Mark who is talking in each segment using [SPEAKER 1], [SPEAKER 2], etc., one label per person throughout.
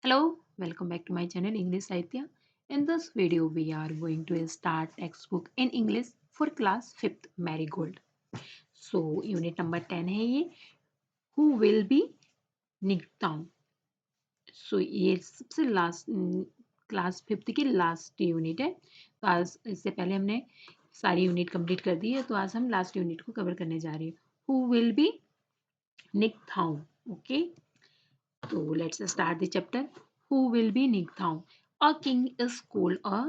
[SPEAKER 1] Hello, welcome back to my channel English Sahitya. In this video, we are going to start textbook in English for class 5th Marigold. So, unit number 10 है ये Who will be Nicktown. So, ये सबसे last class 5th की last unit है. तो आज इससे पहले हमने सारी यूनिट कंप्लीट कर दी है, तो आज हम लास्ट यूनिट को कवर करने जा रहे हैं. Who will be Nicktown. Okay. So let's start the chapter. Who will be Ningthao? A king is called a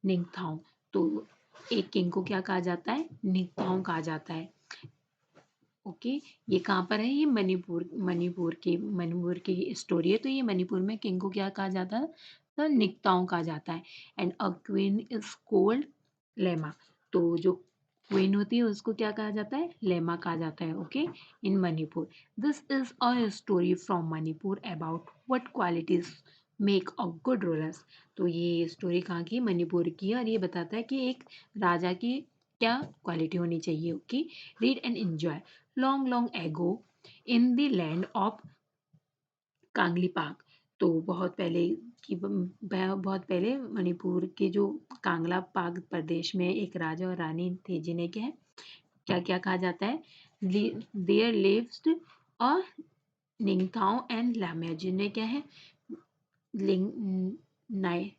[SPEAKER 1] Ningthao. तो एक किंग को क्या कहा जाता है? निंगथाओ कहा जाता है. ओके, ये कहाँ पर है? ये मणिपुर की स्टोरी है. तो ये मणिपुर में किंग को क्या कहा जाता है? तो निंगथाओ कहा जाता है. And a queen is cold lemma. तो जो क्वीन होती है उसको क्या कहा जाता है? लेमा कहा जाता है. Okay, in Manipur. This is a story from Manipur about what qualities make a good rulers. तो ये स्टोरी कहाँ की? मणिपुर की है. और ये बताता है कि एक राजा की क्या क्वालिटी होनी चाहिए. Okay, read and enjoy. Long long ago in the land of Kangleipak. तो बहुत पहले मणिपुर के जो कांगला पाक प्रदेश में एक राजा और रानी थे जिन्हें क्या क्या कहा जाता है? There lived a Ningthou and Leima. जिन्हें क्या है? लिंग नाइ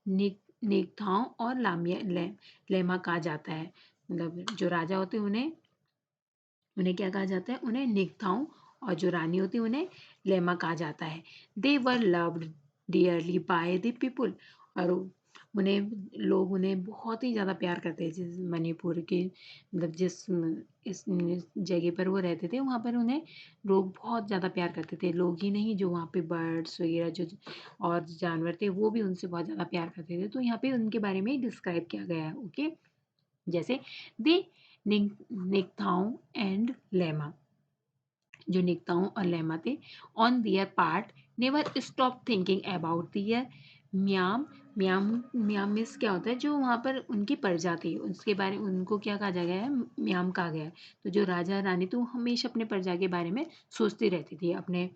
[SPEAKER 1] निगथाओ और लेमा कहा जाता है. मतलब जो राजा होते हैं उन्हें क्या कहा जाता है? उन्हें निगथाओ. और जो रानी होती है उन्हें लेमा कहा जाता है. They were loved dearly by the people. और उन्हें बहुत ही ज़्यादा प्यार करते हैं. जिस मणिपुर के मतलब जिस इस जगह पर वो रहते थे वहाँ पर उन्हें लोग बहुत ज़्यादा प्यार करते थे. लोग ही नहीं, जो वहाँ पे बर्ड्स वगैरह जो और जानवर थे वो भी उनसे बहुत ज़्यादा प्यार करते थे. तो यहाँ पे उनके बारे में डिस्क्राइब किया गया है. ओके, जैसे दे निगथाओ एंड लेमा. जो निगथाओ और लेमा थे on their part never stop thinking about their म्याम. म्याम म्याम मीन्स क्या होता है? जो वहाँ पर उनकी प्रजा थी उसके बारे में उनको क्या कहा गया है? म्याम कहा गया है. तो जो राजा रानी थे वो हमेशा अपने प्रजा के बारे में सोचती रहती थी. अपने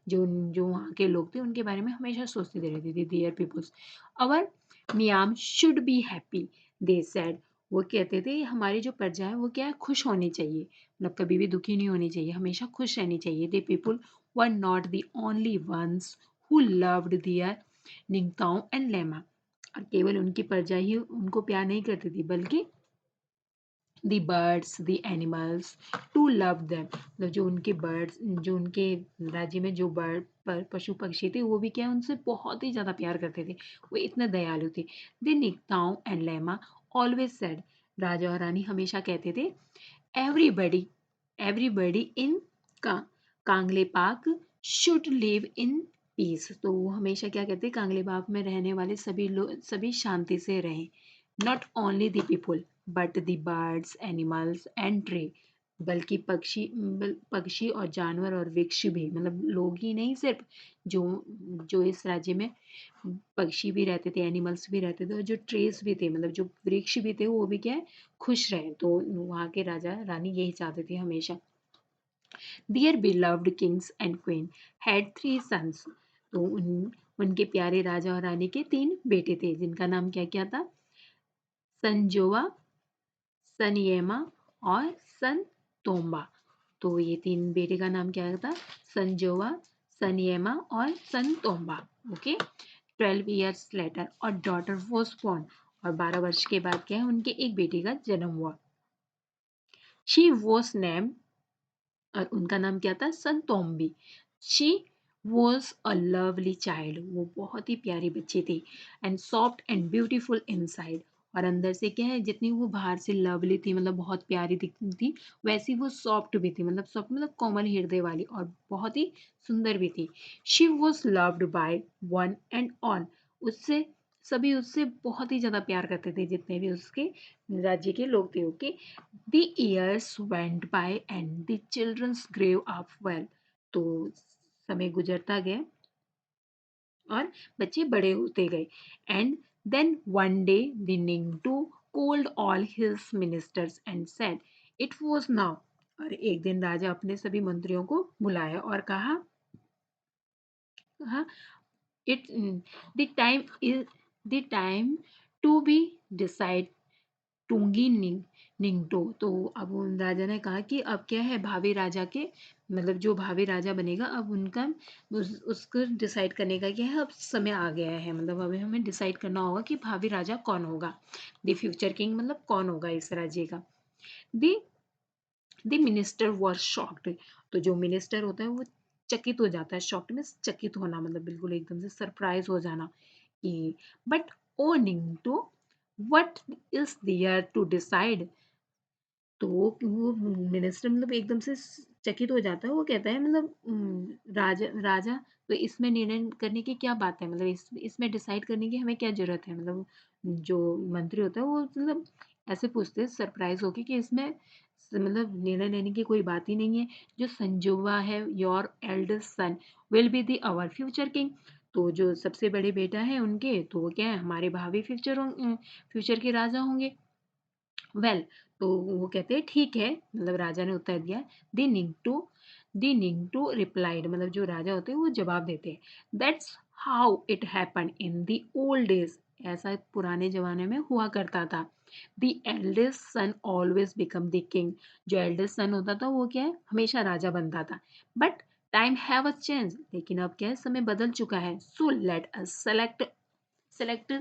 [SPEAKER 1] जो जो वहाँ के लोग थे उनके बारे में हमेशा सोचती रहती थी. Their peoples our ma'am should be happy they said. वो कहते थे हमारी जो प्रजा है वो क्या है? खुश होनी चाहिए. मतलब कभी भी दुखी नहीं होनी चाहिए, हमेशा खुश रहनी चाहिए. The people were not the only ones who loved their Ningthou and Leima. और केवल उनकी प्रजा ही उनको प्यार नहीं करती थी बल्कि the birds the animals to love them. मतलब जो उनके बर्ड्स, जो उनके राज्य में जो बर्ड पर पशु पक्षी थे वो भी क्या उनसे बहुत ही ज़्यादा प्यार करते थे. वो इतने दयालु थे. दे निंगथाओ एंड लेमा ऑलवेज सेड. राजा और रानी हमेशा कहते थे एवरीबडी एवरीबडी इन का कांगले पाक शुड लिव इन पीस. तो वो हमेशा क्या कहते हैं? कांगले पाक में रहने वाले सभी लोग सभी शांति से रहें. Not only the people but the birds animals and tree. बल्कि पक्षी और जानवर और वृक्ष भी. मतलब लोग ही नहीं, सिर्फ जो जो इस राज्य में पक्षी भी रहते थे, एनिमल्स भी रहते थे और जो ट्रीज भी थे, मतलब जो वृक्ष भी थे वो भी क्या है? खुश रहे. तो वहाँ के राजा रानी यही चाहते थे हमेशा. Their beloved kings and queen had three sons. तो उनके प्यारे राजा और रानी के 3 बेटे थे जिनका नाम क्या क्या था? संजोवा, सनयेमा और सनतोम्बा. तो ये 3 बेटे का नाम क्या था? संजोवा, सनयेमा और सनतोम्बा. Okay. 12 years later a daughter was born. और 12 वर्ष के बाद क्या है? उनके एक बेटी का जन्म हुआ. She was named. और उनका नाम क्या था? Sanatombi. She was a lovely child. वो बहुत ही प्यारी बच्ची थी. And soft and beautiful inside. और अंदर से क्या है? जितनी वो बाहर से लवली थी, मतलब बहुत प्यारी दिखती थी, वैसी वो सॉफ्ट भी थी. मतलब सॉफ्ट मतलब कोमल हृदय वाली और बहुत ही सुंदर भी थी. She was loved by one and all. उससे सभी उससे बहुत ही ज्यादा प्यार करते थे जितने भी उसके राज्य के लोग थे. Okay. The years went by and the children grew up well. तो समय गुजरता गया और बच्चे बड़े होते गए. And then one day the Ningtu called all his ministers and said, "It was now." और एक दिन राजा अपने सभी मंत्रियों को बुलाया और कहा it the time is the time to be decide Tungi निंगटो। तो अब उन राजा ने कहा कि अब क्या है, भावी राजा के मतलब जो भावी राजा बनेगा अब उनका उसको डिसाइड करने का क्या है, अब समय आ गया है। मतलब अभी हमें डिसाइड करना होगा कि भावी राजा कौन होगा, द फ्यूचर किंग मतलब कौन होगा इस राज्य का। The the minister were shocked. तो जो मिनिस्टर होता है वो चकित हो जाता है। शॉक्ड में चकित होना मतलब बिल्कुल एकदम से सरप्राइज हो जाना कि but oh Ningthou what is there to decide. तो वो मिनिस्टर मतलब एकदम से चकित हो जाता है। वो कहता है मतलब राजा राजा तो इसमें निर्णय करने की क्या बात है, मतलब इसमें डिसाइड करने की हमें क्या जरूरत है। मतलब जो मंत्री होता है वो मतलब ऐसे पूछते हैं सरप्राइज होके कि इसमें मतलब निर्णय लेने की कोई बात ही नहीं है। जो संजुवा है your eldest son will be the our future king. तो जो सबसे बड़े बेटा है उनके तो वो क्या है, हमारे भावी फ्यूचर के राजा होंगे। वेल तो वो कहते हैं ठीक है, मतलब राजा ने उत्तर दिया। दी निंग टू रिप्लाइड, मतलब जो राजा होते हैं वो जवाब देते हैं that's how it happen in the old days. ऐसा पुराने जमाने में हुआ करता था। The eldest son always become the king. जो एल्डेस्ट सन होता था वो क्या है, हमेशा राजा बनता था। But time have a change, लेकिन अब क्या है, समय बदल चुका है। So let us select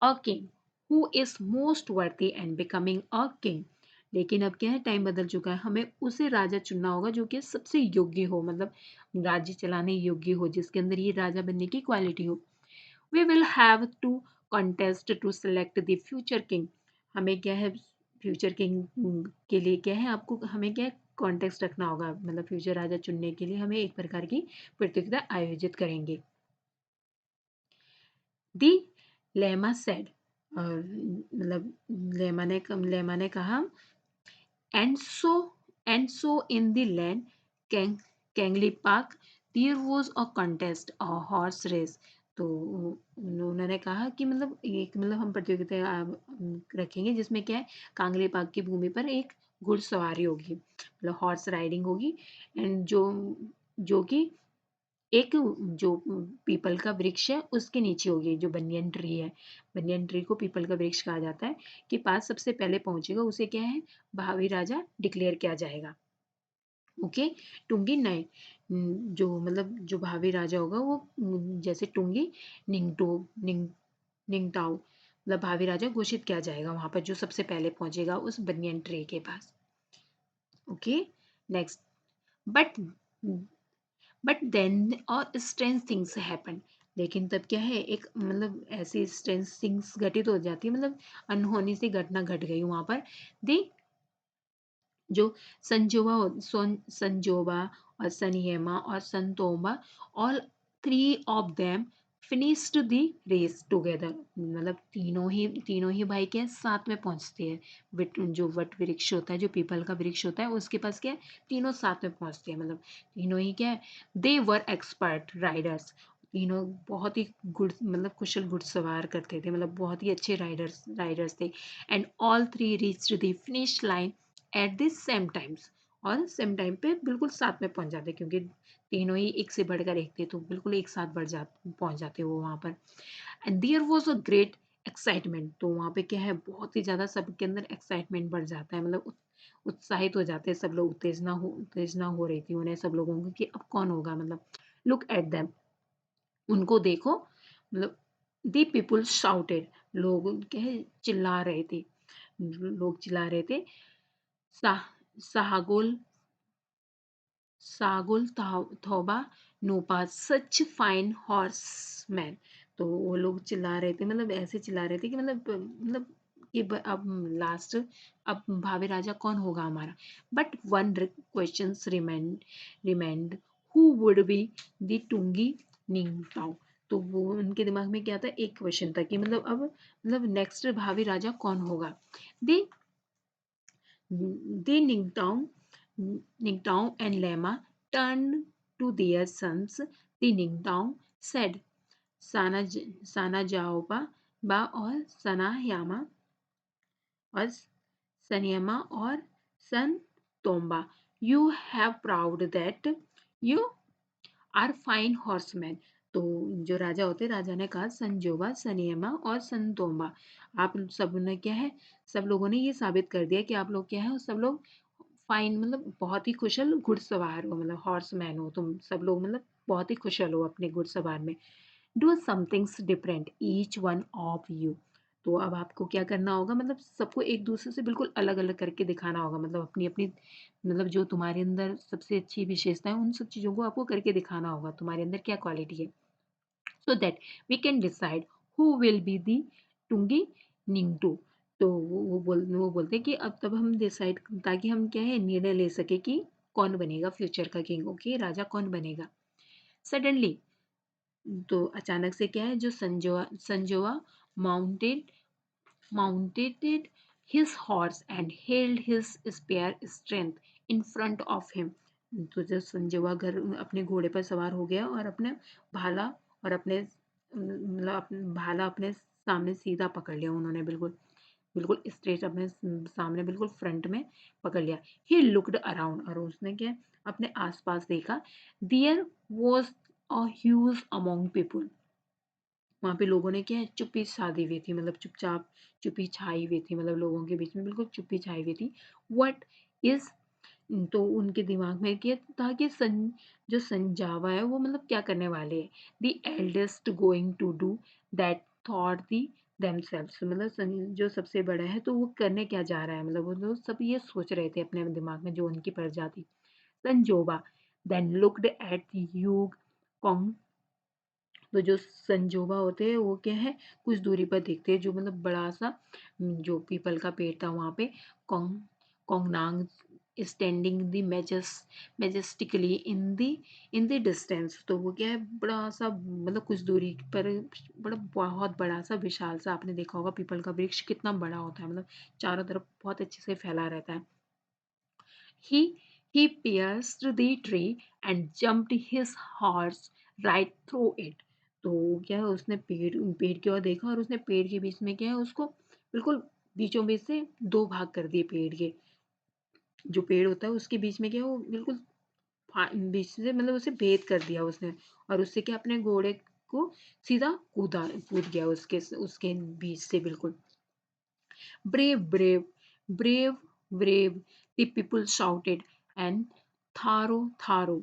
[SPEAKER 1] a king who is most वर्दी एंड बिकमिंग अ किंग। लेकिन अब क्या है, टाइम बदल चुका है, हमें उसे राजा चुनना होगा जो कि सबसे योग्य हो, मतलब राज्य चलाने योग्य हो, जिसके अंदर ये राजा बनने की क्वालिटी हो। We will have to contest to select the future king. हमें क्या है, फ्यूचर किंग के लिए क्या है, आपको हमें क्या है कॉन्टेस्ट रखना होगा। मतलब फ्यूचर राजा चुनने के लिए हमें एक प्रकार की प्रतियोगिता आयोजित करेंगे। दी लेमा सेड, और मतलब लेमा ने कहा and so in the land Kangleipak there was a contest a horse race. तो उन्होंने कहा कि मतलब एक मतलब हम प्रतियोगिता रखेंगे जिसमें क्या है, कांगली पार्क की भूमि पर एक घुड़सवारी होगी, मतलब हॉर्स राइडिंग होगी। एंड जो कि एक जो पीपल का वृक्ष है उसके नीचे होगी, जो बनियन ट्री है। बनियन ट्री को पीपल का वृक्ष कहा जाता है। कि पास सबसे पहले पहुंचेगा उसे क्या है, भावी राजा डिक्लेयर किया जाएगा। ओके। टुंगी नए जो मतलब जो भावी राजा होगा वो जैसे टुंगी निंगटो निंग निंगटाओ, मतलब भावी राजा घोषित किया जाएगा वहां पर जो सबसे पहले पहुंचेगा उस बनियन ट्री के पास। Okay. Next. But but then और स्ट्रेंज थिंग्स हैपन। लेकिन तब क्या है, एक मतलब ऐसी स्ट्रेंज थिंग्स घटित हो जाती है, मतलब अनहोनी सी घटना घट गई वहां पर। दी जो संजोबा और सनियमा और Santoba, all three of them finished the race together. मतलब तीनों ही भाई के साथ में पहुंचते हैं। जो वट वृक्ष होता है, जो पीपल का वृक्ष होता है उसके पास क्या है, तीनों साथ में पहुंचते हैं। मतलब तीनों ही क्या है, दे वर एक्सपर्ट राइडर्स। तीनों बहुत ही मतलब कुशल घुड़सवार करते थे, मतलब बहुत ही अच्छे राइडर्स थे। And all three reached the finish line at the same times. और सेम टाइम पे बिल्कुल साथ में पहुंच जाते, क्योंकि तीनों ही एक से बढ़कर एक थे तो बिल्कुल एक साथ पहुंच जाते वो वहां पर। And there was a great excitement. तो वहां पे क्या है, बहुत ही ज्यादा सबके अंदर एक्साइटमेंट बढ़ जाता है, मतलब उत्साहित हो जाते हैं सब लोग। उत्तेजना हो रही थी उन्हें सब लोगों को कि अब कौन होगा। मतलब लुक एट देम, उनको देखो। मतलब दी पीपुल शाउटेड, लोग क्या है चिल्ला रहे थे। लोग चिल्ला रहे थे साह साहगोल सागुल थोबा नोपा सच फाइन हॉर्समैन। तो वो लोग चिल्ला रहे थे, मतलब ऐसे चिल्ला रहे थे कि मतलब कि अब लास्ट, अब भावी राजा कौन होगा हमारा। But one question remained who would be the Tungi Ningthou. तो वो उनके दिमाग में क्या था, एक क्वेश्चन था कि मतलब अब मतलब नेक्स्ट भावी राजा कौन होगा। दे दे Ningtao and Lama turned to their sons. The Ningtao said, Sana Jaoba Ba और Sanayama और Sanyama और San Tomba, you have proved that you are fine horsemen. तो जो राजा होते हैं, राजा ने कहा संजोबा, सनियमा और संतोबा, आप सब ने क्या है, सब लोगों ने ये साबित कर दिया कि आप लोग क्या है, सब लोग फाइन मतलब बहुत ही कुशल घुड़सवार हो, मतलब हॉर्समैन हो तुम सब लोग, मतलब बहुत ही कुशल हो अपने घुड़सवार में। Do somethings different each one of you. तो अब आपको क्या करना होगा, मतलब सबको एक दूसरे से बिल्कुल अलग अलग करके दिखाना होगा, मतलब अपनी अपनी, मतलब जो तुम्हारे अंदर सबसे अच्छी विशेषता है उन सब चीज़ों को आपको करके दिखाना होगा, तुम्हारे अंदर क्या क्वालिटी है, so that we can decide who will be the Tungi निंगटू। तो वो बोलते हैं कि अब तब हम डिसाइड, ताकि हम क्या है निर्णय ले सके कि कौन बनेगा फ्यूचर का किंग, ओके राजा कौन बनेगा। सडनली, तो अचानक से क्या है, जो संजोआ संजोआ mounted mounted his horse and held his spear strength in front of him। तो जब संजोआ घर अपने घोड़े पर सवार हो गया और अपने भाला और अपने मतलब भाला अपने सामने सीधा पकड़ लिया उन्होंने, बिल्कुल बिल्कुल स्ट्रेट अपने सामने बिल्कुल फ्रंट में पकड़ लिया। ही लुक्ड अराउंड, और उसने क्या अपने आसपास देखा। There was a huge among people, वहाँ पे लोगों ने क्या है चुप्पी साधी हुई थी, मतलब चुपचाप चुप्पी छाई हुई थी, मतलब लोगों के बीच में बिल्कुल चुप्पी छाई हुई थी। व्हाट इज, तो उनके दिमाग में क्या था कि जो संजावा है वो मतलब क्या करने वाले हैं। The eldest going to do that thought the themselves, मतलब जो सबसे बड़ा है तो वो करने क्या जा रहा है, मतलब वो लोग सब ये सोच रहे थे अपने दिमाग में, जो उनकी प्रजा थी। संजोबा देन लुक्ड एट यूग कॉन्ग, तो जो संजोबा होते हैं वो क्या है कुछ दूरी पर देखते हैं, जो मतलब बड़ा सा जो पीपल का पेड़ था वहाँ पे Kong Kongnang standing the majestically in the distance. तो वो क्या है बड़ा सा मतलब कुछ दूरी पर, बड़ा बहुत बड़ा सा विशाल सा, आपने देखा होगा पीपल का वृक्ष कितना बड़ा होता है, मतलब चारों तरफ बहुत अच्छे से फैला रहता है। He pierced the tree and jumped his horse right through it। तो क्या है उसने पेड़ की ओर देखा और उसने पेड़ के बीच में क्या है उसको बिल्कुल बीचों बीच से दो भाग कर दिए पेड़ के, जो पेड़ होता है उसके बीच में क्या है वो बिल्कुल बीच से मतलब उसे भेद कर दिया उसने, और उससे क्या अपने घोड़े को सीधा कूद गया उसके उसके बीच से बिल्कुल। Brave, brave, brave, brave, the people shouted, and Tharo, Tharo,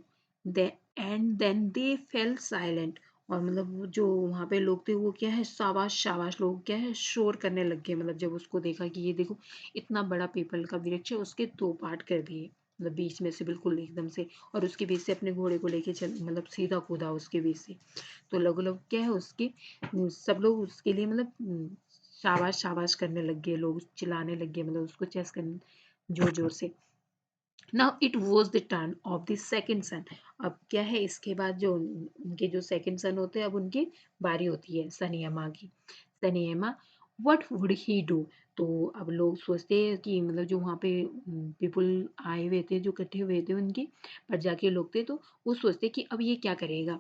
[SPEAKER 1] and then they fell silent। और मतलब वो जो वहाँ पे लोग थे वो क्या है शाबाश शाबाश, लोग क्या है शोर करने लग गए, मतलब जब उसको देखा कि ये देखो इतना बड़ा पीपल का वृक्ष है, उसके दो पार्ट कर दिए, मतलब बीच में से बिल्कुल एकदम से, और उसके बीच से अपने घोड़े को लेके चल मतलब सीधा कूदा उसके बीच से। तो लोग लोग क्या है उसकी सब लोग उसके लिए मतलब शाबाश शाबाश करने लग गए, लोग चिल्लाने लग गए, मतलब उसको चेस करने जोर जोर से। Now it was the turn off the second सन। अब क्या है इसके बाद जो उनके जो सेकेंड सन होते हैं अब उनकी बारी होती है सनियमा की। सनियमा व्हाट वुड ही डू। तो अब लोग सोचते हैं कि मतलब जो वहाँ पे पीपल आए हुए थे, जो इकट्ठे हुए थे उनकी प्रजा के लोग थे, तो वो सोचते कि अब ये क्या करेगा।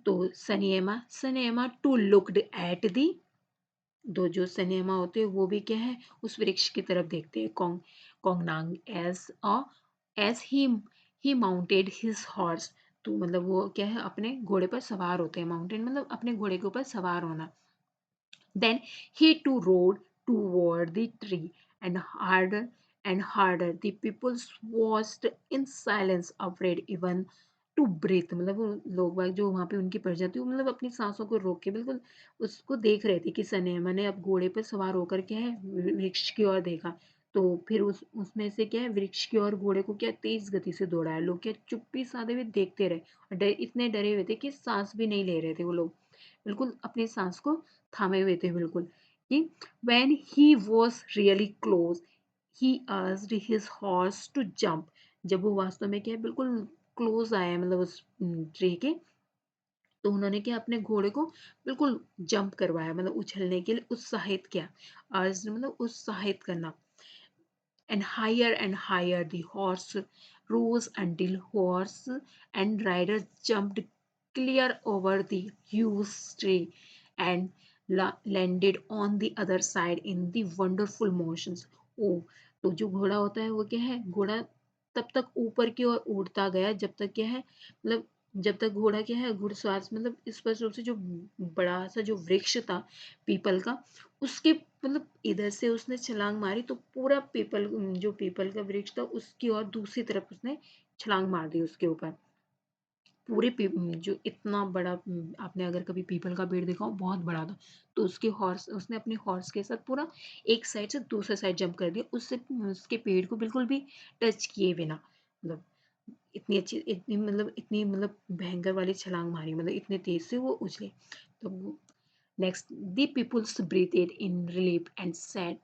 [SPEAKER 1] तो सनियमा सनियमा टू लुक्ड एट दी, दो जो सिनेमा होते हैं वो भी क्या है उस वृक्ष की तरफ देखते हैं। Kongnang as he mounted his horse. तो मतलब वो क्या है अपने घोड़े पर सवार होते हैं, माउंटेन मतलब अपने घोड़े के ऊपर सवार होना। Then he too rode toward the tree, and harder the people watched in silence, afraid even to breathe। मतलब वो लोग बाग जो वहाँ पे उनकी प्रजाति वो मतलब अपनी सांसों को रोक के बिल्कुल उसको देख रहे थे कि सनेमा ने अब घोड़े पर सवार होकर क्या है वृक्ष की ओर देखा। तो फिर उसमें से क्या है वृक्ष की ओर घोड़े को क्या तेज गति से दौड़ाया, लोग क्या चुप्पी साधे हुए देखते रहे, और इतने डरे हुए थे कि सांस भी नहीं ले रहे थे वो लोग, बिल्कुल अपनी सांस को थामे हुए थे बिल्कुल। कि when he was really close he asked his horse to jump। जब वो वास्तव में क्या है बिल्कुल क्लोज आया मतलब उस ट्री के, तो उन्होंने क्या अपने घोड़े को बिल्कुल जंप करवाया, मतलब उछलने के लिए उत्साहित किया। आज मतलब उत्साहित करना। And higher the horse rose until horse and rider jumped clear over the huge tree and landed on the other side in the wonderful motions। ओ, तो जो घोड़ा होता है वो क्या है, घोड़ा तब तक ऊपर की ओर उड़ता गया जब तक क्या है मतलब जब तक घोड़ा क्या है घुड़सवार मतलब स्पष्ट रूप से जो बड़ा सा जो वृक्ष था पीपल का, उसके मतलब इधर से उसने छलांग मारी तो पूरा पीपल जो पीपल का वृक्ष था उसकी और दूसरी तरफ उसने छलांग मार दी उसके ऊपर। पूरे जो इतना बड़ा आपने अगर कभी पीपल का पेड़ देखा हो बहुत बड़ा था, तो उसके हॉर्स उसने अपने हॉर्स के साथ पूरा एक साइड से दूसरे साइड जंप कर दिया, उससे उसके पेड़ को बिल्कुल भी टच किए बिना। मतलब इतनी अच्छी इतनी मतलब भयंकर वाली छलांग मारी, मतलब इतने तेज से वो उछले। तो next, the peoples breathed in relief and said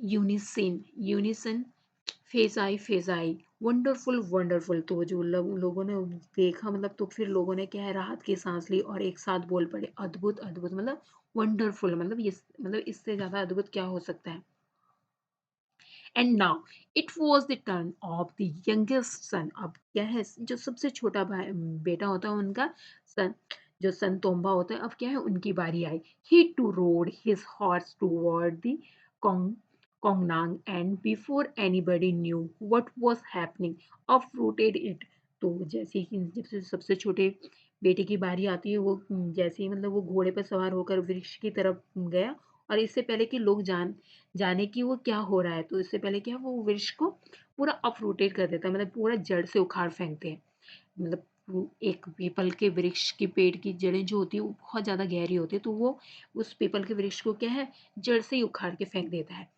[SPEAKER 1] unison फेजाई वंडरफुल वंडरफुल। तो जो लोगों ने देखा मतलब तो फिर लोगों ने क्या है राहत की सांस ली और एक साथ बोल पड़े अद्भुत अद्भुत, मतलब वंडरफुल, मतलब ये मतलब इससे ज्यादा अद्भुत क्या हो सकता है। And now it was the turn off the youngest son. अब क्या है जो सबसे छोटा भाई बेटा होता है उनका सन, जो सन तोम्बा होता है, अब क्या है उनकी बारी आई। He too rode his horse toward the Kongnang and before anybody knew what was happening up it. तो जैसे ही जब से सबसे छोटे बेटे की बारी आती है वो जैसे ही मतलब वो घोड़े पर सवार होकर वृक्ष की तरफ गया, और इससे पहले कि लोग जाने कि वो क्या हो रहा है, तो इससे पहले क्या वो वृक्ष को पूरा अपरूटेड कर देता है, मतलब पूरा जड़ से उखाड़ फेंकते हैं। मतलब एक पीपल के वृक्ष की पेड़ की जड़ें जो होती है वो बहुत ज्यादा गहरी होती है, तो वो उस पीपल के वृक्ष को क्या है जड़ से ही उखाड़ के फेंक देता है।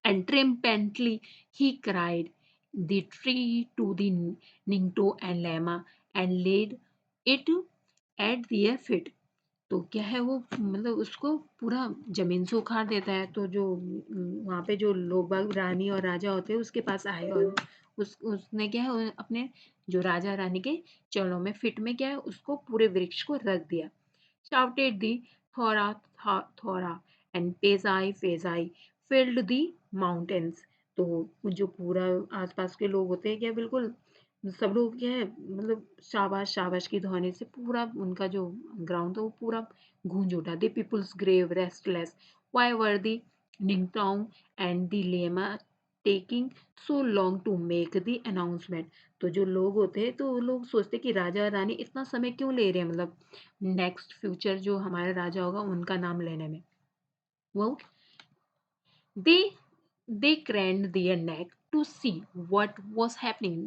[SPEAKER 1] And triumphantly he cried the tree to the Ningto and Lama and laid it at their feet। तो क्या है वो मतलब उसको पूरा जमीन से उखाड़ देता है, तो जो वहाँ पे जो लोग बाग रानी और राजा होते हैं उसके पास आए और उसने क्या है अपने जो राजा रानी के चरणों में फिट में क्या है उसको पूरे वृक्ष को रख दिया। shouted the Thora Thora and Fezai filled the mountains। तो जो पूरा आसपास के लोग होते हैं क्या बिल्कुल सब लोग क्या है मतलब शाबाश शाबाश की ध्वनि से पूरा उनका जो ग्राउंड था वो पूरा गूंज उठा। The peoples grew restless why were the Ningthou and the Leima taking so long to make the announcement. तो जो लोग होते हैं तो वो लोग सोचते कि राजा और रानी इतना समय क्यों ले रहे हैं, मतलब नेक्स्ट फ्यूचर जो हमारा राजा होगा उनका नाम लेने में। वो दे दे craned their neck to see what was happening।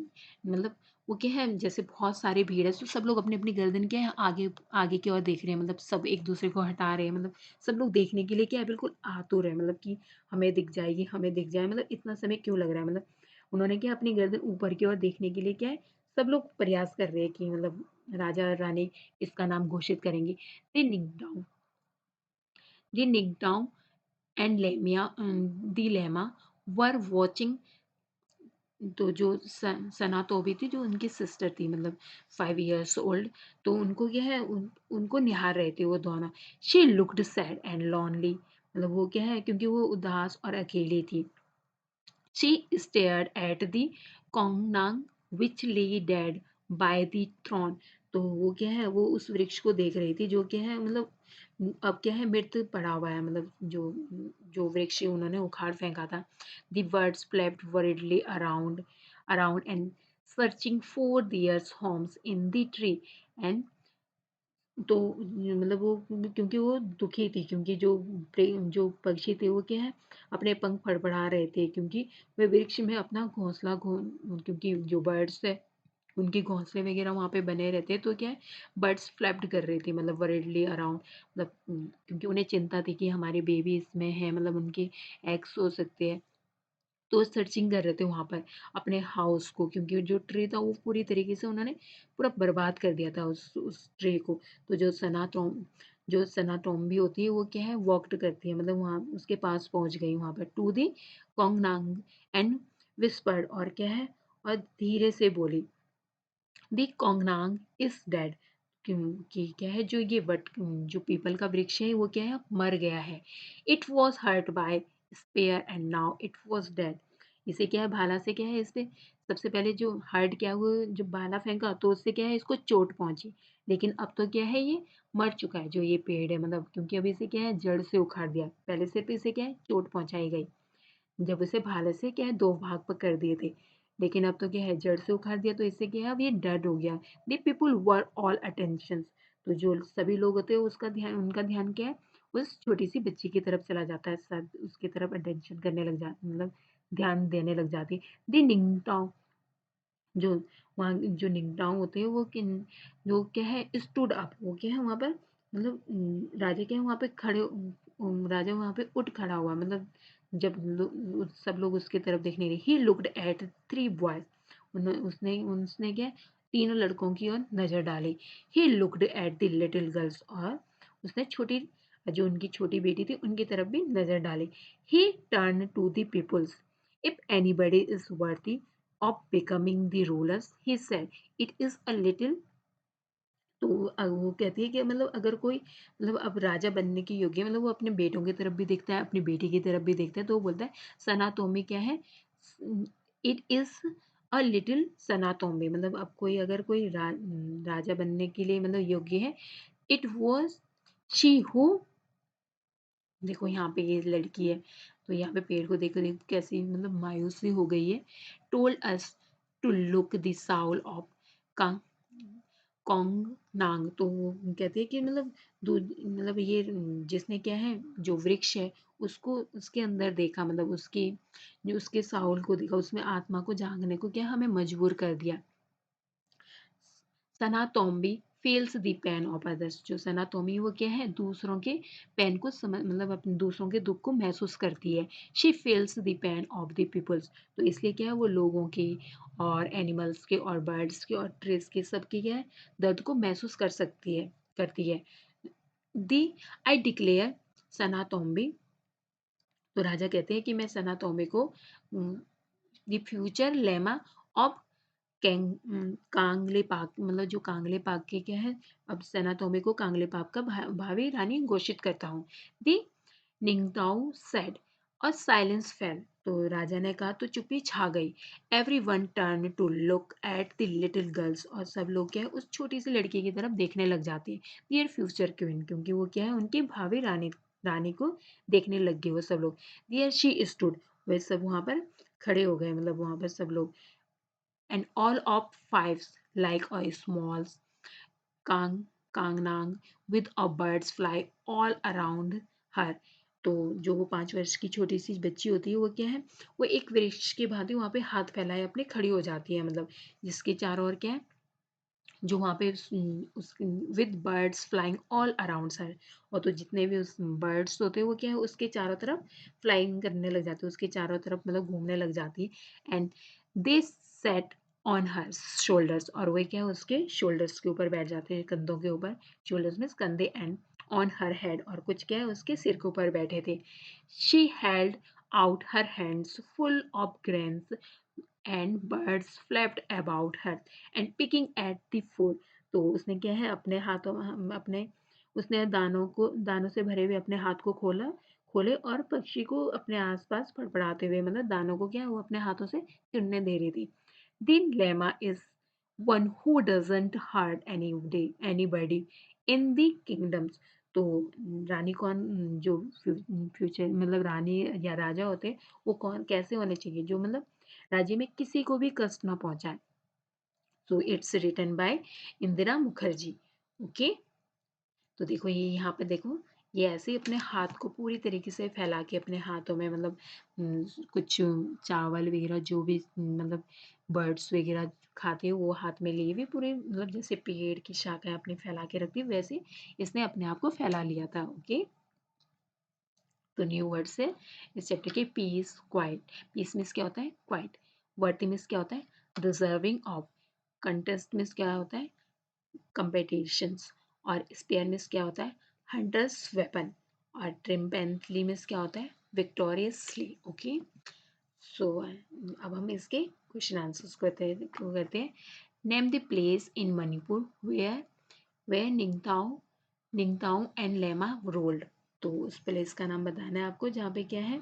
[SPEAKER 1] मतलब वो क्या है जैसे बहुत सारे भीड़ है तो सब लोग अपनी अपनी गर्दन क्या है आगे आगे की ओर देख रहे हैं, मतलब सब एक दूसरे को हटा रहे हैं, मतलब सब लोग देखने के लिए क्या है बिल्कुल आतुर है, मतलब कि हमें दिख जाएगी हमें दिख जाए, मतलब इतना समय क्यों लग रहा है। मतलब उन्होंने क्या अपनी गर्दन ऊपर की ओर देखने के लिए क्या है सब लोग प्रयास कर रहे हैं कि मतलब राजा और रानी इसका नाम घोषित करेंगे। They nick down they nick down and Leima were watching. तो जो सना तोबी थी जो उनकी सिस्टर थी मतलब 5 years ओल्ड, तो उनको क्या है उनको निहार रहे थे वो दोनों। She looked sad and lonely, मतलब वो क्या है क्योंकि वो उदास और अकेली थी। She stared at the Kongnang which lay dead by the throne। तो वो क्या है वो उस वृक्ष को देख रही थी जो क्या है मतलब अब क्या है मृत पड़ा हुआ है, मतलब जो जो वृक्ष उन्होंने उखाड़ फेंका था। The birds flapped worriedly around and searching for their homes in the tree। and तो मतलब वो क्योंकि वो दुखी थी क्योंकि जो पक्षी थे वो क्या है अपने पंख फड़फड़ा रहे थे, क्योंकि वे वृक्ष में अपना घोंसला क्योंकि जो बर्ड्स है उनके घोंसले वगैरह वहाँ पे बने रहते हैं, तो क्या है बर्ड्स फ्लैप्ड कर रही थी मतलब वरीडली अराउंड, मतलब क्योंकि उन्हें चिंता थी कि हमारे बेबी इसमें है, मतलब उनके एग्स हो सकते हैं। तो सर्चिंग कर रहे थे वहाँ पर अपने हाउस को, क्योंकि जो ट्री था वो पूरी तरीके से उन्होंने पूरा बर्बाद कर दिया था उस ट्री को। तो जो सना टोम्बी होती है वो क्या है वॉकड करती है, मतलब वहाँ उसके पास पहुँच गई वहाँ पर टू दी कोंगनांग एंड विस्पर्ड, और क्या है और धीरे से बोली दी कोंगनांग इज डेड। क्योंकि क्या है जो ये वट जो पीपल का वृक्ष है वो क्या है मर गया है। It was hurt by spear and now it was dead. इसे क्या है भाला से क्या है इससे सबसे पहले जो हर्ट क्या हुआ जो भाला फेंका तो उससे क्या है इसको चोट पहुंची, लेकिन अब तो क्या है ये मर चुका है जो ये पेड़ है, मतलब क्योंकि अभी इसे क्या है जड़ से उखाड़ दिया, पहले सिर्फ इसे क्या है चोट पहुंचाई गई जब उसे भाले से क्या है दो भाग पर कर दिए थे। लेकिन अब तो क्या है, जड़ से उखाड़ दिया, तो इससे क्या है, अब ये डेड हो गया। The people were all attention, तो जो सभी लोग होते हैं उसका ध्यान, उनका ध्यान क्या है, उस छोटी सी बच्ची की तरफ चला जाता है, सब उसकी तरफ अटेंशन करने लग जाते, मतलब ध्यान देने लग जाती है। द निंगटाओ, जो वहाँ जो निंगटाओ होते हैं वो किन, जो क्या है, स्टूड अप, वो क्या है वहाँ पर, मतलब राजा क्या है वहाँ पे खड़े, राजा वहाँ पे उठ खड़ा हुआ, मतलब जब सब लोग उसकी तरफ देखने लगे। He looked at three boys, उसने उसने क्या, तीनों लड़कों की ओर नजर डाली। He looked at the little girls, और उसने छोटी, जो उनकी छोटी बेटी थी उनकी तरफ भी नजर डाली। He turn to the peoples, if anybody is worthy of becoming the rulers, he said it is a little, तो वो कहती है कि मतलब अगर कोई, मतलब अब राजा बनने की योग्य है, मतलब वो अपने बेटों की तरफ भी देखता है, अपनी बेटी की तरफ भी देखता है, तो वो बोलता है सनातोमी क्या है, इट इज अ लिटिल सनातोमी, मतलब अब कोई अगर कोई राजा बनने के लिए मतलब योग्य है, इट वॉज शी हु, देखो यहाँ पे ये लड़की है, तो यहाँ पे पेड़ को देखो, देखो कैसी मतलब मायूसी हो गई है। Told us to look the soul of Kong Nang, तो वो कहते हैं कि मतलब मतलब ये जिसने क्या है, जो वृक्ष है उसको, उसके अंदर देखा, मतलब उसकी, जो उसके साउल को देखा, उसमें आत्मा को जागने को क्या हमें मजबूर कर दिया। सनातोम्बी feels the pain of others, जो सनातोमी वो क्या है, दूसरों के पेन को समझ, मतलब अपने दूसरों के दुख को महसूस करती है। she feels the pain of the peoples, तो इसलिए क्या है वो लोगों के और एनिमल्स के और बर्ड्स के और ट्रीज के सबके क्या है, दर्द को महसूस कर सकती है, करती है। दी आई डिक्लेयर सनातोम्बी, तो राजा कहते हैं कि मैं सनातोम्बी को the future lemma of Kangle पाक, मतलब जो कांगले पाक के क्या है, अब सेनातोमी को कांगले पाक का भावी रानी घोषित करता हूँ। दी निंगताओ सेड और साइलेंस फेल, तो राजा ने कहा तो चुप्पी छा गई। Every one turn to look at the little girls, और सब लोग क्या है उस छोटी सी लड़की की तरफ देखने लग जाते हैं। दियर फ्यूचर क्वीन, क्योंकि वो क्या है उनकी भावी रानी, रानी को देखने लग गए वो सब लोग। दियर शी स्टूड, वे सब वहां पर खड़े हो गए, मतलब वहां पर सब लोग। and all of fives like a small kang kangnang with a birds fly all around her, तो जो वो 5 वर्ष की छोटी सी बच्ची होती है वो क्या है, वो एक वृक्ष के भांति वहां पे हाथ फैलाए अपने खड़ी हो जाती है, मतलब जिसके चारों ओर क्या है, जो वहाँ पे उस with birds flying all around sir, और तो जितने भी उस बर्ड्स होते हैं वो क्या है उसके चारों तरफ फ्लाइंग करने लग जाते हैं, उसके चारों तरफ मतलब घूमने लग जाती है। And they set on her shoulders, और वो क्या है उसके शोल्डर्स के ऊपर बैठ जाते हैं, कंधों के ऊपर, शोल्डर्स में कंधे, एंड ऑन हर हेड, और कुछ क्या है उसके सिर के ऊपर बैठे थे। She held out her hands full of grains and birds flapped about her and picking at the food, तो उसने क्या है अपने हाथों, अपने, उसने दानों को, दानों से भरे हुए अपने हाथ को खोला, खोले, और पक्षी को अपने आसपास फड़फड़ाते हुए, मतलब दानों को क्या वो अपने हाथों से चुनने दे रही थी। The Lema is one who doesn't hurt anybody in the kingdoms, तो रानी कौन, जो फ्यूचर मतलब रानी या राजा होते हैं वो कौन कैसे होने चाहिए, जो मतलब राज्य में किसी को भी कष्ट ना पहुंचाए। So it's written by Indira Mukherjee. Okay, तो देखो ये यहाँ पे देखो, ये ऐसे ही अपने हाथ को पूरी तरीके से फैला के अपने हाथों में, मतलब कुछ चावल वगैरह जो भी मतलब बर्ड्स वगैरह खाते हैं वो हाथ में लिए हुए पूरे, मतलब जैसे पेड़ की शाखाएं अपनी फैला के रखती है वैसे इसने अपने आप को फैला लिया था। ओके, तो न्यू वर्ड्स है इस चैप्टर के, पीस क्वाइट, पीस मीन्स क्या होता है, क्वाइट, वर्ती मीन्स क्या होता है, डिजर्विंग ऑफ, कंटेस्ट मीन्स क्या होता है, कंपिटिशंस, और स्पेयर मीन्स क्या होता है, हंटर्स वेपन, और ट्रिम्पेंटली मीन्स क्या होता है, विक्टोरियसली। ओके, सो अब हम इसके क्वेश्चन आंसर्स करते हैं। Name the place in Manipur where Ningthou and Leima ruled, तो उस प्लेस का नाम बताना है आपको जहाँ पे क्या है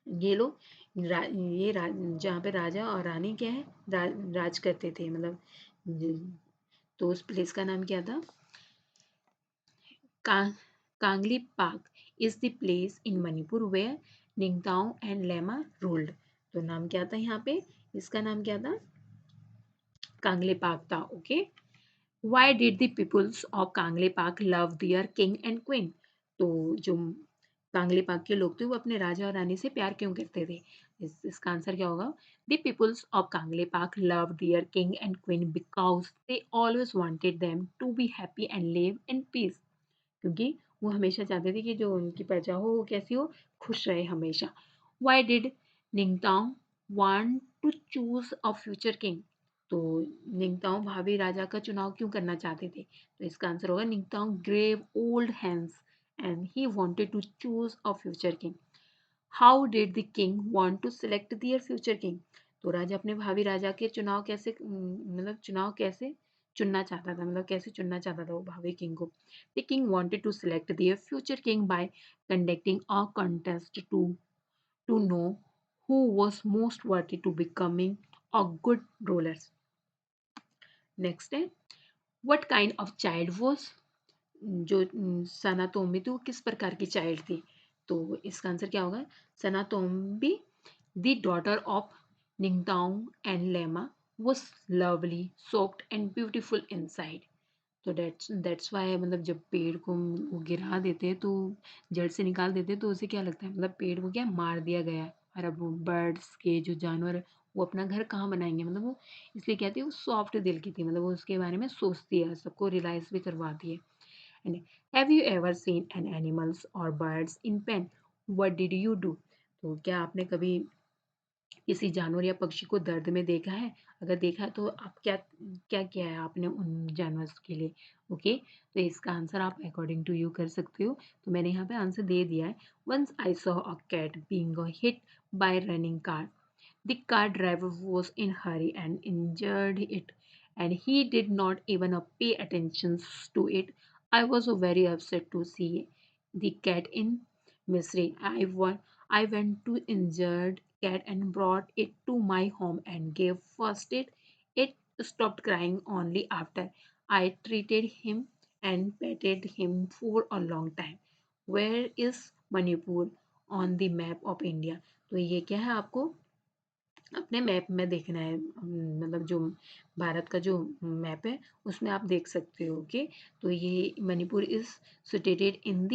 [SPEAKER 1] ये लोग जहाँ पे राजा और रानी क्या है राज करते थे, मतलब तो उस प्लेस का नाम क्या था, का, Kangleipak is the place in Manipur where Ningthou and Leima ruled, तो नाम क्या था यहाँ पे, इसका नाम क्या था? कांगले पाक था। Okay. Why did the peoples of Kangleipak love their king and queen? तो जो कांगले पाक के लोग थे वो अपने राजा और रानी से प्यार क्यों करते थे? इसका आंसर क्या होगा? The peoples of Kangleipak love their king and queen because they always wanted them to be happy and live in peace. क्योंकि वो हमेशा चाहते थे कि जो उनकी प्रजा हो वो कैसी हो, खुश रहे हमेशा। Why did Ningthou want to choose a future king? तो निंगताओ भावी राजा का चुनाव क्यों करना चाहते थे? तो इसका आंसर होगा Ningthou grew old hands and he wanted to choose a future king. How did the king want to select their future king? तो राजा अपने भावी राजा के चुनाव कैसे मतलब चुनाव कैसे चुनना चाहता था, मतलब कैसे चुनना चाहता था वो भावी किंग को? The king wanted to select their future king by conducting a contest to know who was most worthy to becoming a good ruler. Next है, what kind of child was? जो सनातोम्बी थी वो किस प्रकार की चाइल्ड थी? तो इसका आंसर क्या होगा? Sanatombi the daughter of Ningthou and Leima was lovely, soft and beautiful inside. तो दैट्स वाई मतलब जब पेड़ को वो गिरा देते हैं तो जड़ से निकाल देते हैं तो उसे क्या लगता है, मतलब पेड़ को क्या मार दिया गया है। और अब वो बर्ड्स के जो जानवर है, वो अपना घर कहाँ बनाएंगे, मतलब वो इसलिए कहते हैं वो सॉफ्ट दिल की थी, मतलब वो उसके बारे में सोचती है, सबको रियलाइज भी करवाती है। And have you ever seen an animals or birds in pain? What did you do? तो क्या आपने कभी किसी जानवर या पक्षी को दर्द में देखा है? अगर देखा है तो आप क्या क्या किया है आपने उन जानवर के लिए? ओके, तो इसका आंसर आप अकॉर्डिंग टू यू कर सकते हो। तो मैंने यहाँ पे आंसर दे दिया है। Once I saw a cat being hit by running car. The car driver was in hurry and injured it, and he did not even pay attention to it. I was very upset to see the cat in misery. I went to injured cat and brought it to my home and gave first aid. It stopped crying only after I treated him and petted him for a long time. Where is Manipur on the map of India? तो ये क्या है आपको अपने map में देखना है, मतलब जो भारत का जो मैप है उसमें आप देख सकते हो। ओके, तो ये Manipur is situated in the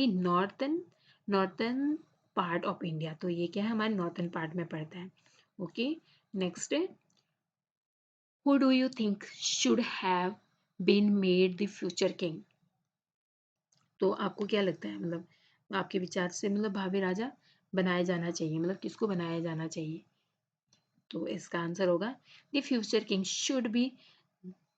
[SPEAKER 1] northern part of India. तो ये क्या है, हमारे नॉर्थर्न पार्ट में पड़ता है। ओके, नेक्स्ट है, who do you think should have been made the future king? तो आपको क्या लगता है, मतलब आपके विचार से मतलब भावी राजा बनाया जाना चाहिए, मतलब किसको बनाया जाना चाहिए? तो इसका आंसर होगा the future king should be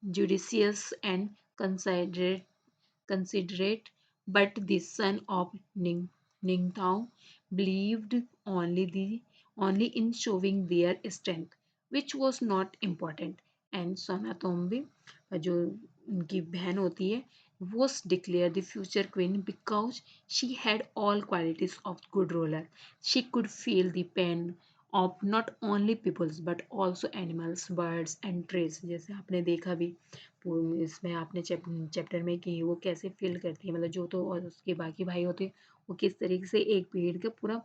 [SPEAKER 1] judicious and considerate, but the son of Ningtao believed only in showing their strength, which was not important. And Sonatombi, जो उनकी बहन होती है, was declared the future queen because she had all qualities of good ruler. She could feel the pain of not only peoples but also animals, birds and trees. जैसे आपने देखा भी इसमें आपने चैप्टर में कि वो कैसे फील करती है, मतलब जो तो और उसके बाकी भाई होते हैं वो किस तरीके से एक पेड़ का पूरा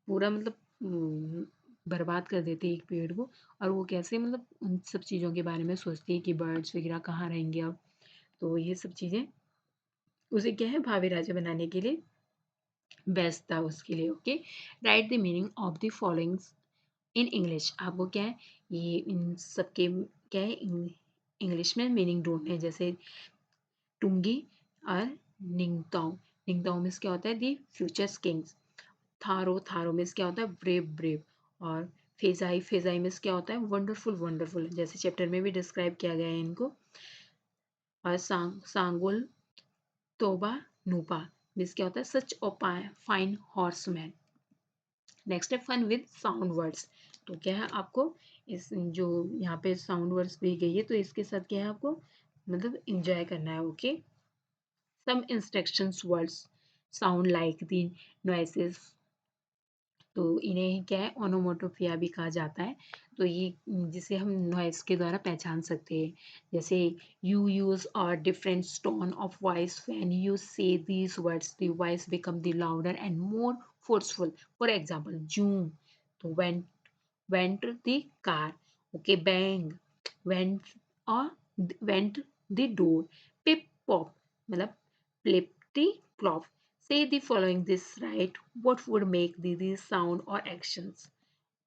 [SPEAKER 1] पूरा मतलब बर्बाद कर देते हैं एक पेड़ को, और वो कैसे मतलब उन सब चीज़ों के बारे में सोचती है कि बर्ड्स वगैरह कहाँ रहेंगे अब। तो ये सब चीज़ें उसे क्या है भावी राजा बनाने के लिए बेस्ट था उसके लिए। Okay, right the meaning of the followings in English. आपको क्या है, ये इन सबके क्या है इंग्लिश में मीनिंग ढूंढने हैं। जैसे टुंगी और निंगताओ। निंगताओ मीन्स क्या होता है, दी फ्यूचर्स किंग्स। थारो, थारो मीन्स क्या होता है, ब्रेव ब्रेव। और फेजाई, फेजाई मीन्स क्या होता है, वंडरफुल वंडरफुल, जैसे चैप्टर में भी डिस्क्राइब किया गया है इनको। और सांगुल तोबा नूपा मीन्स क्या होता है, सच ओ फाइन हॉर्समैन। नेक्स्ट है फन विद साउंड वर्ड्स। तो क्या है आपको इस जो यहाँ पे साउंड वर्ड्स दी गई है तो इसके साथ क्या है आपको मतलब इंजॉय करना है। Okay, some instructions words sound like the noises, तो इन्हें क्या है ओनोमोटोपिया भी कहा जाता है। तो ये जिसे हम नॉइस के द्वारा पहचान सकते हैं। जैसे यू यूज और different tone of voice when you say these words the voice become the louder and more forceful. For example zoom, तो went the car, okay, bang, went और went the door, pip pop मतलब flippity flop. Say the following this right, what would make these sound और actions.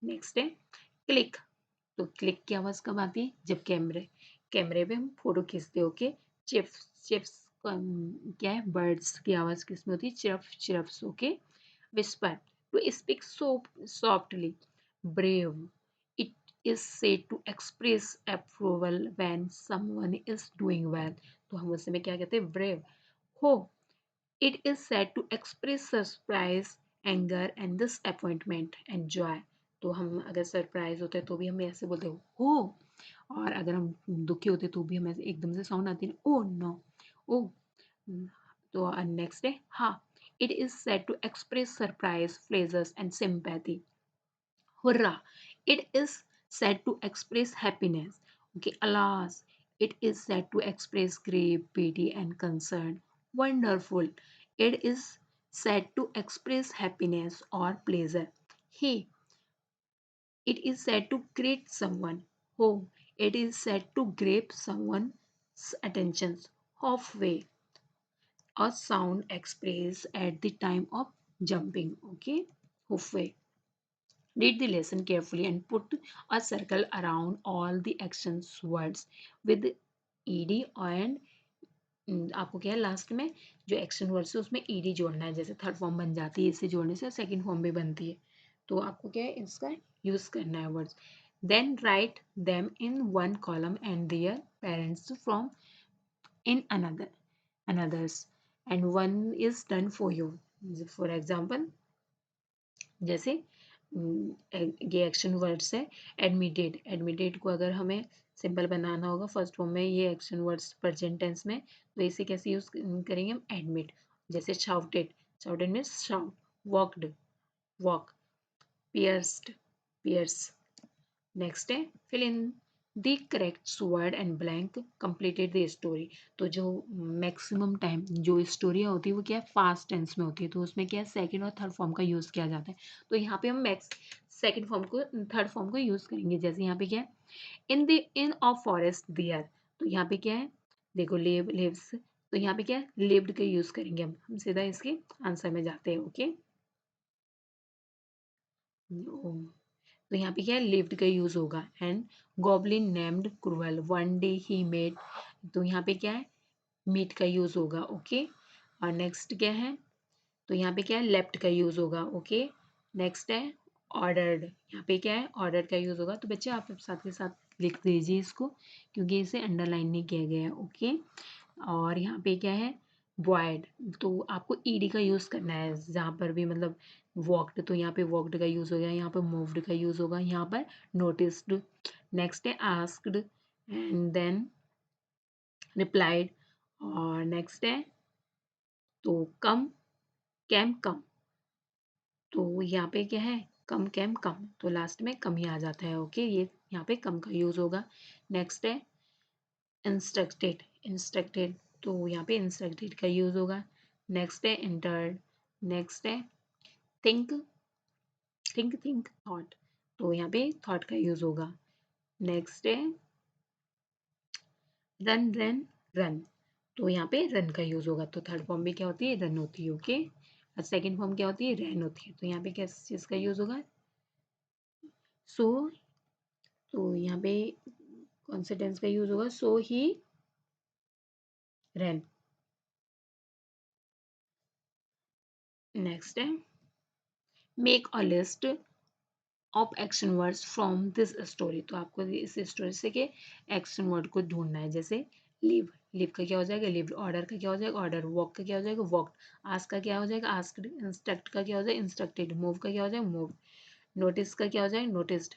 [SPEAKER 1] Next है click. तो click की आवाज कब आती है, जब कैमरे कैमरे पे हम फोटो खींचते हो। ओके, चिप्स चिप्स क्या है, बर्ड्स की आवाज किसमें होती है, chirp chirps. Okay, whisper, to speak so softly, brave, it is said to express approval when someone is doing well। तो हम उस समय क्या कहते हैं, brave हो। It is said to express surprise, anger and disappointment and joy। तो हम अगर सरप्राइज होते हैं तो भी हम ऐसे बोलते हो, और अगर हम दुखी होते तो भी हम ऐसे एकदम से साउंड आती है, ओ नो, ओ। तो नेक्स्ट है हाँ, it is said to express surprise, pleasure and sympathy। Hurrah, it is said to express happiness। Okay, alas, it is said to express grief, pity and concern। Wonderful, it is said to express happiness or pleasure। Hey, it is said to greet someone. Home, it is said to grab someone's attention. Halfway, a sound expressed at the time of jumping. Okay, halfway. Read the lesson carefully and put a circle around all the actions words with ed and आपको क्या है last में जो action words है उसमें ED जोड़ना है, जैसे थर्ड फॉर्म बन जाती है इससे जोड़ने से, सेकंड फॉर्म भी बनती है। तो आपको क्या है इसका यूज करना है words. Then write them in one column and their parents from in others and one is done for you. For example, जैसे ये एक्शन वर्ड्स है, एडमिटेड। एडमिटेड को अगर हमें सिंपल बनाना होगा फर्स्ट फॉर्म में, ये एक्शन वर्ड्स प्रेजेंट टेंस में, तो इसे कैसे यूज करेंगे हम, एडमिट। जैसे shouted, shouted means shout, walked, walk, pierced, pierce. Next है fill in the correct word and blank completed the story. तो जो मैक्सिमम टाइम जो स्टोरियाँ होती है वो क्या है, पास्ट टेंस में होती है, तो उसमें क्या है सेकंड और थर्ड फॉर्म का यूज़ किया जाता है। तो यहाँ पे हम सेकंड फॉर्म को थर्ड फॉर्म को यूज़ करेंगे। जैसे यहाँ पे क्या है, इन अ फॉरेस्ट देयर, तो यहाँ पे क्या है, देखो लिव लिव्स, तो यहाँ पे क्या है लिव्ड का यूज़ करेंगे। हम सीधा इसके आंसर में जाते हैं। ओके, तो यहाँ पे क्या है लिव्ड का यूज होगा। And goblin named cruel one day he made, तो यहाँ पे क्या है मीट का यूज होगा। ओके, और नेक्स्ट क्या है, तो यहाँ पे क्या है लेफ्ट का यूज होगा। ओके, नेक्स्ट है ऑर्डर्ड, यहाँ पे क्या है ऑर्डर का यूज होगा। तो बच्चे आप साथ के साथ लिख दीजिए इसको, क्योंकि इसे अंडरलाइन नहीं किया गया है। ओके, और यहाँ पे क्या है वॉइड, तो आपको ईडी का यूज़ करना है जहाँ पर भी, मतलब वॉकड, तो यहाँ पे वॉकड का यूज़ हो गया, यहाँ पर मूव्ड का यूज़ होगा, यहाँ पर नोटिस्ड। नेक्स्ट है आस्क्ड एंड देन रिप्लाइड, और नेक्स्ट है तो कम, कैम कम, तो यहाँ पे क्या है कम कैम कम, तो लास्ट में कम ही आ जाता है। ओके, ये यहाँ पे कम का यूज़ होगा। नेक्स्ट है इंस्ट्रक्टेड, इंस्ट्रक्टेड, तो यहाँ पे इंस्ट्रक्टेड का यूज होगा। नेक्स्ट है इंटर्ड, नेक्स्ट है थिंक, थिंक थिंक थॉट, तो यहाँ पे थॉट का यूज होगा। नेक्स्ट है रन रन रन, तो यहाँ पे रन का यूज होगा। तो थर्ड फॉर्म में क्या होती है रन होती है। ओके, और सेकेंड फॉर्म क्या होती है रैन होती है। तो यहाँ पे किस चीज का यूज होगा, सो, तो यहाँ पे कौन से टेंस का यूज होगा, सो ही रैन। नेक्स्ट है make a list of action words from this story, तो आपको इस स्टोरी से के एक्शन वर्ड को ढूंढना है। जैसे लिव, लिव का क्या हो जाएगा लिव्ड, ऑर्डर का क्या हो जाएगा ऑर्डर, वॉक का क्या हो जाएगा वॉकड, आस्क का क्या हो जाएगा आस्क्ड, इंस्ट्रक्ट का क्या हो जाएगा इंस्ट्रक्टेड, मूव का क्या हो जाएगा मूव, नोटिस का क्या हो जाएगा नोटिस्ड,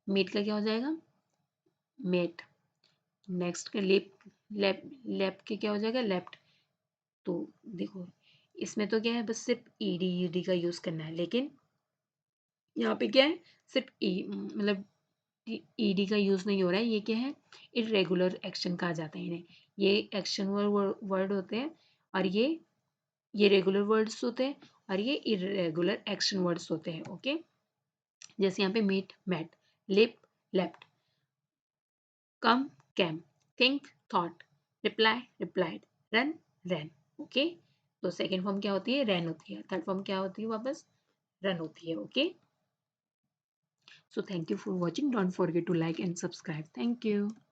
[SPEAKER 1] मीट का क्या हो जाएगा मेट, नेक्स्ट का लिप, लेफ्ट के क्या हो जाएगा लेफ्ट। तो देखो इसमें तो क्या है बस सिर्फ ईडी ईडी का यूज करना है, लेकिन यहाँ पे क्या है सिर्फ ई मतलब ईडी का यूज नहीं हो रहा है। ये क्या है इरेगुलर एक्शन कहा जाता है इन्हें, ये एक्शन वर्ड होते हैं, और ये रेगुलर वर्ड्स होते हैं, और ये इरेगुलर एक्शन वर्ड्स होते हैं। ओके, जैसे यहाँ पे meet met, leap leapt, come came, think thought, reply replied, run ran. Okay, तो सेकेंड फॉर्म क्या होती है? रैन होती है। थर्ड फॉर्म क्या होती है? वापस रन होती है। Okay, so thank you for watching, don't forget to like and subscribe. Thank you.